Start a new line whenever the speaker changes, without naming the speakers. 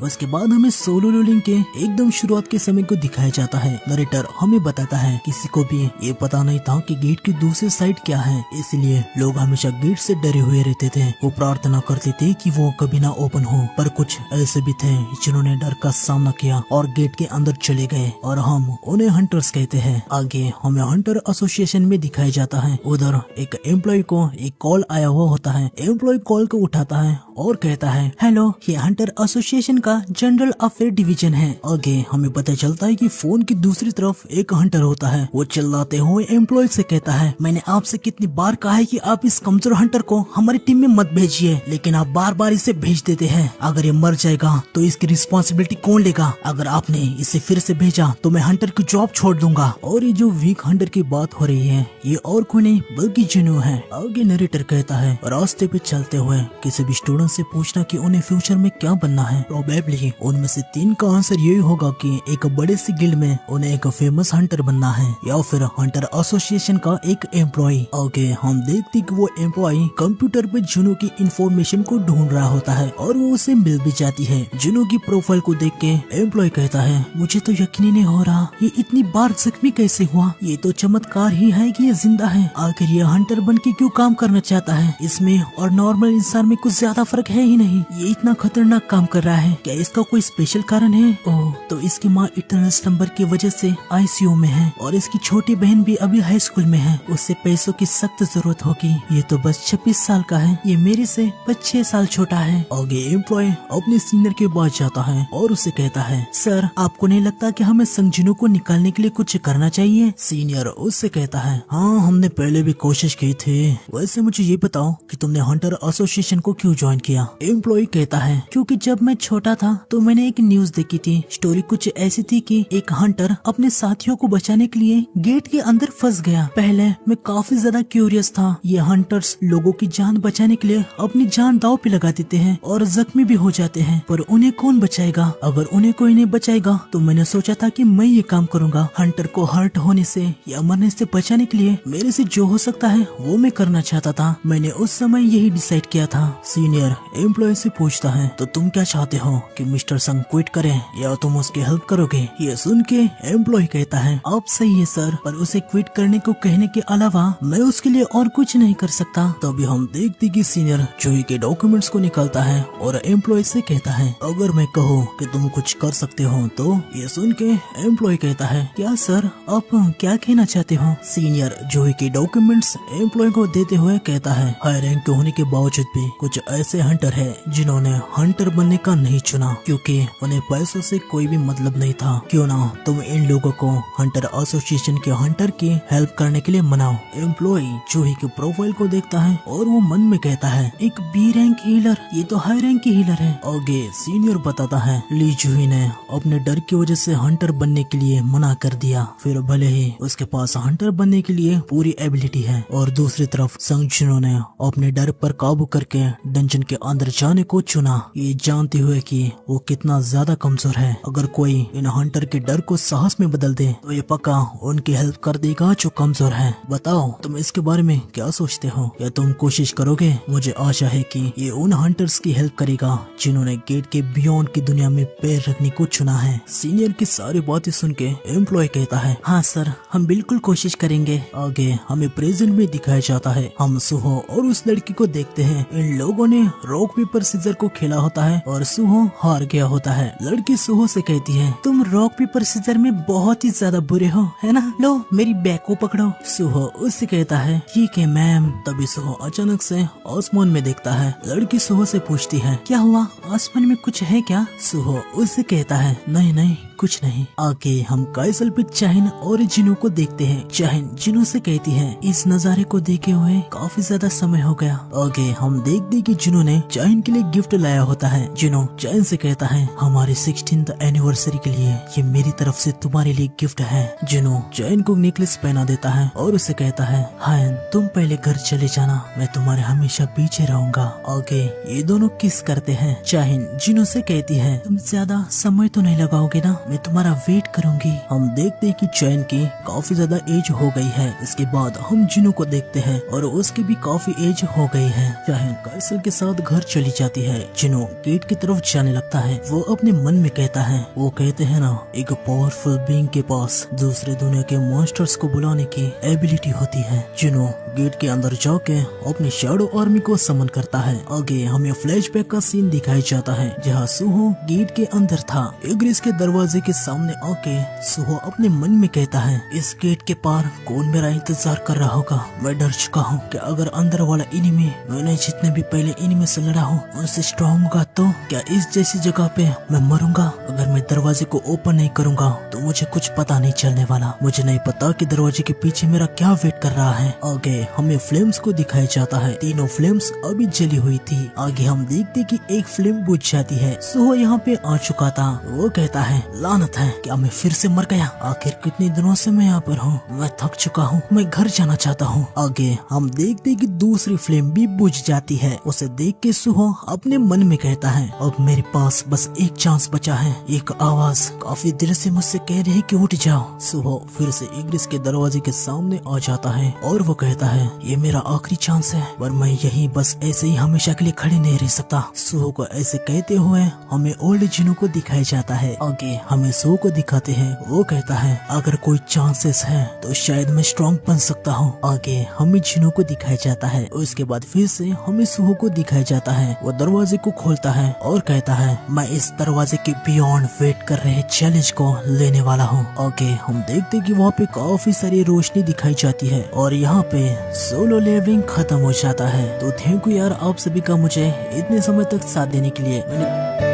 उसके बाद हमें सोलो लेवलिंग के एकदम शुरुआत के समय को दिखाया जाता है। नरेटर हमें बताता है किसी को भी ये पता नहीं था कि गेट की दूसरी साइड क्या है, इसलिए लोग हमेशा गेट से डरे हुए रहते थे। वो प्रार्थना करते थे कि वो कभी ना ओपन हो, पर कुछ ऐसे भी थे जिन्होंने डर का सामना किया और गेट के अंदर चले गए, और हम उन्हें हंटर्स कहते हैं। आगे हमें हंटर एसोसिएशन में दिखाया जाता है। उधर एक एम्प्लॉय को एक कॉल आया हुआ होता है। एम्प्लॉय कॉल को उठाता है और कहता है, हेलो, ये हंटर एसोसिएशन का जनरल अफेयर डिवीजन है। आगे हमें पता चलता है कि फोन की दूसरी तरफ एक हंटर होता है। वो चिल्लाते हुए एम्प्लॉय से कहता है, मैंने आपसे कितनी बार कहा है कि आप इस कमजोर हंटर को हमारी टीम में मत भेजिए, लेकिन आप बार बार इसे भेज देते हैं। अगर ये मर जाएगा तो इसकी रिस्पॉन्सिबिलिटी कौन लेगा? अगर आपने इसे फिर से भेजा तो मैं हंटर की जॉब छोड़ दूंगा। और ये जो वीक हंटर की बात हो रही है, ये और कोई नहीं बल्कि जिनू है। आगे नरेटर कहता है, रास्ते पे चलते हुए किसी भी स्टूडेंट से पूछना कि उन्हें फ्यूचर में क्या बनना है। प्रोबेबली उनमें से 3 का आंसर यही होगा कि एक बड़े से गिल्ड में उन्हें एक फेमस हंटर बनना है, या फिर हंटर एसोसिएशन का एक एम्प्लॉय। आगे हम देखते कि वो एम्प्लॉय कंप्यूटर पे जुनू की इंफॉर्मेशन को ढूंढ रहा होता है और वो उसे मिल भी जाती है। जुनू की प्रोफाइल को देख के एम्प्लॉय कहता है, मुझे तो यकीन नहीं हो रहा, ये इतनी बार जख्मी कैसे हुआ? ये तो चमत्कार ही है कि ये जिंदा है। आखिर ये हंटर बन के क्यों काम करना चाहता है? इसमें और नॉर्मल इंसान में कुछ ज्यादा फर्क है ही नहीं। ये इतना खतरनाक काम कर रहा है, क्या इसका कोई स्पेशल कारण है? ओह, तो इसकी माँ इटरनल स्लंबर की वजह से आईसीयू में है और इसकी छोटी बहन भी अभी हाई स्कूल में है। उससे पैसों की सख्त जरूरत होगी। ये तो बस 26 साल का है, ये मेरे से बस 6 साल छोटा है। आगे एम्प्लॉय अपने सीनियर के पास जाता है और उसे कहता है, सर, आपको नहीं लगता कि हमें संजीनू को निकालने के लिए कुछ करना चाहिए? सीनियर उससे कहता है, हाँ, हमने पहले भी कोशिश की थी। वैसे मुझे ये बताओ कि तुमने हंटर एसोसिएशन को क्यों ज्वाइन किया? एम्प्लॉय कहता है, क्योंकि जब मैं छोटा था तो मैंने एक न्यूज देखी थी। स्टोरी कुछ ऐसी थी कि एक हंटर अपने साथियों को बचाने के लिए गेट के अंदर फंस गया। पहले मैं काफी ज्यादा क्यूरियस था। ये हंटर्स लोगों की जान बचाने के लिए अपनी जान दांव पे लगा देते हैं और जख्मी भी हो जाते हैं, पर उन्हें कौन बचाएगा? अगर उन्हें कोई नहीं बचाएगा तो मैंने सोचा था कि मैं ये काम करूंगा। हंटर को हर्ट होने से या मरने से बचाने के लिए मेरे से जो हो सकता है वो मैं करना चाहता था। मैंने उस समय यही डिसाइड किया था। सीनियर एम्प्लॉय से पूछता है, तो तुम क्या चाहते हो कि मिस्टर संग क्विट करें या तुम उसकी हेल्प करोगे? ये सुन के एम्प्लॉय कहता है, आप सही है सर, पर उसे क्विट करने को कहने के अलावा मैं उसके लिए और कुछ नहीं कर सकता। तभी हम देखते कि सीनियर जूही के डॉक्यूमेंट्स को निकालता है और एम्प्लॉय से कहता है, अगर मैं कहूँ कि तुम कुछ कर सकते हो तो? ये सुन के एम्प्लॉय कहता है, क्या सर, आप क्या कहना चाहते हो? सीनियर जूही के डॉक्यूमेंट्स एम्प्लॉय को देते हुए कहता है, हाई रैंक होने के बावजूद भी कुछ ऐसे हंटर है जिन्होंने हंटर बनने का नहीं चुना क्योंकि उन्हें पैसों से कोई भी मतलब नहीं था। क्यों ना तुम इन लोगों को हंटर एसोसिएशन के हंटर की हेल्प करने के लिए मनाओ। एम्प्लॉय जूही के प्रोफाइल को देखता है और वो मन में कहता है, एक बी रैंक हीलर, ये तो हाई रैंक की हीलर है। आगे सीनियर बताता है, ली जूही ने अपने डर की वजह से हंटर बनने के लिए मना कर दिया, फिर भले ही उसके पास हंटर बनने के लिए पूरी एबिलिटी है। और दूसरी तरफ संगजुनो ने अपने डर पर काबू करके डंजन के अंदर जाने को चुना, ये जानते हुए कि वो कितना ज्यादा कमजोर है। अगर कोई इन हंटर के डर को साहस में बदल दे तो ये पक्का उनकी हेल्प कर देगा जो कमजोर है। बताओ तुम इसके बारे में क्या सोचते हो? या तुम कोशिश करोगे? मुझे आशा है कि ये उन हंटर्स की हेल्प करेगा जिन्होंने गेट के बियॉन्ड की दुनिया में पैर रखने को चुना है। सीनियर की सारी बातें सुन के एम्प्लॉय कहता है, हाँ सर, हम बिल्कुल कोशिश करेंगे। आगे हमें प्रेजेंट में दिखाया जाता है। हम सुहो और उस लड़की को देखते हैं। इन लोगों ने रॉक पेपर सीजर को खेला होता है और सुहो हार गया होता है। लड़की सुहो से कहती है, तुम रॉक पेपर सीजर में बहुत ही ज्यादा बुरे हो, है ना? लो मेरी बैग को पकड़ो। सुहो उससे कहता है, ठीक है मैम। तभी सुहो अचानक से आसमान में देखता है। लड़की सुहो से पूछती है, क्या हुआ, आसमान में कुछ है क्या? सुहो उससे कहता है, नहीं नहीं कुछ नहीं। आगे हम काइसल पे चाहिन और जिनू को देखते हैं। चाहिन जिनू से कहती है, इस नजारे को देखे हुए काफी ज्यादा समय हो गया। आगे हम देखते कि जिनू ने चाहिन के लिए गिफ्ट लाया होता है। जिनू चाहिन से कहता है, हमारे 16th एनिवर्सरी के लिए ये मेरी तरफ से तुम्हारे लिए गिफ्ट है। जिनू चाहिन को नेकलेस पहना देता है और उसे कहता है, हायन तुम पहले घर चले जाना, मैं तुम्हारे हमेशा पीछे रहूंगा। आगे ये दोनों किस करते हैं। चाहिन जिनू से कहती है, तुम ज्यादा समय तो नहीं लगाओगे ना, मैं तुम्हारा वेट करूंगी। हम देखते हैं कि चैन की काफी ज्यादा एज हो गई है। इसके बाद हम जिनू को देखते हैं और उसकी भी काफी एज हो गई है। चाहे काइसल के साथ साथ घर चली जाती है। जिनो गेट की तरफ जाने लगता है। वो अपने मन में कहता है, वो कहते हैं ना, एक पावरफुल बीइंग के पास दूसरे दुनिया के मॉन्स्टर्स को बुलाने की एबिलिटी होती है। जिनो गेट के अंदर जाके अपनी शैडो आर्मी को समन करता है। आगे हमें फ्लैशबैक का सीन दिखाया जाता है जहाँ सुहो गेट के अंदर था। इग्रिस के दरवाजे के सामने आके सुहो अपने मन में कहता है, इस गेट के पार कौन मेरा इंतजार कर रहा होगा। मैं डर चुका हूँ कि अगर अंदर वाला एनिमी मैंने जितने भी पहले एनिमी से लड़ा हूँ उनसे स्ट्रॉन्ग होगा तो क्या इस जैसी जगह पे मैं मरूंगा। अगर मैं दरवाजे को ओपन नहीं करूंगा तो मुझे कुछ पता नहीं चलने वाला। मुझे नहीं पता कि दरवाजे के पीछे मेरा क्या वेट कर रहा है। आगे हमें फ्लेम्स को दिखाया जाता है। तीनों फ्लेम्स अभी जली हुई थी। आगे हम देखते कि एक फ्लेम बुझ जाती है। सुहो यहाँ पे आ चुका था। वो कहता है, लानत है, क्या मैं फिर से मर गया। आखिर कितने दिनों से मैं यहाँ पर हूँ। मैं थक चुका हूँ, मैं घर जाना चाहता हूँ। आगे हम देखते कि दूसरी फ्लेम भी बुझ जाती है। उसे देख के सुहो अपने मन में कहता है, अब मेरे पास बस एक चांस बचा है। एक आवाज काफी देर से मुझसे कह रही है कि उठ जाओ। सुहो फिर से इग्रिस के दरवाजे के सामने आ जाता है और वो कहता है, ये मेरा आखिरी चांस है, पर मैं यही बस ऐसे ही हमेशा के लिए खड़े नहीं रह सकता। सुहो को ऐसे कहते हुए हमें ओल्ड जिनो को दिखाया जाता है। आगे हमें सुहो को दिखाते हैं। वो कहता है, अगर कोई चांसेस है तो शायद मैं स्ट्रॉन्ग बन सकता हूँ। आगे हमें जिनो को दिखाया जाता है। उसके बाद फिर से हमें सुहो को दिखाया जाता है। वो दरवाजे को खोलता है और कहता है, मैं इस दरवाजे के बियॉन्ड वेट कर रहे चैलेंज को लेने वाला हूँ। आगे हम देखते कि वहाँ पे काफी सारी रोशनी दिखाई जाती है और यहाँ पे सोलो लेवलिंग खत्म हो जाता है। तो थैंक यू यार आप सभी का मुझे इतने समय तक साथ देने के लिए।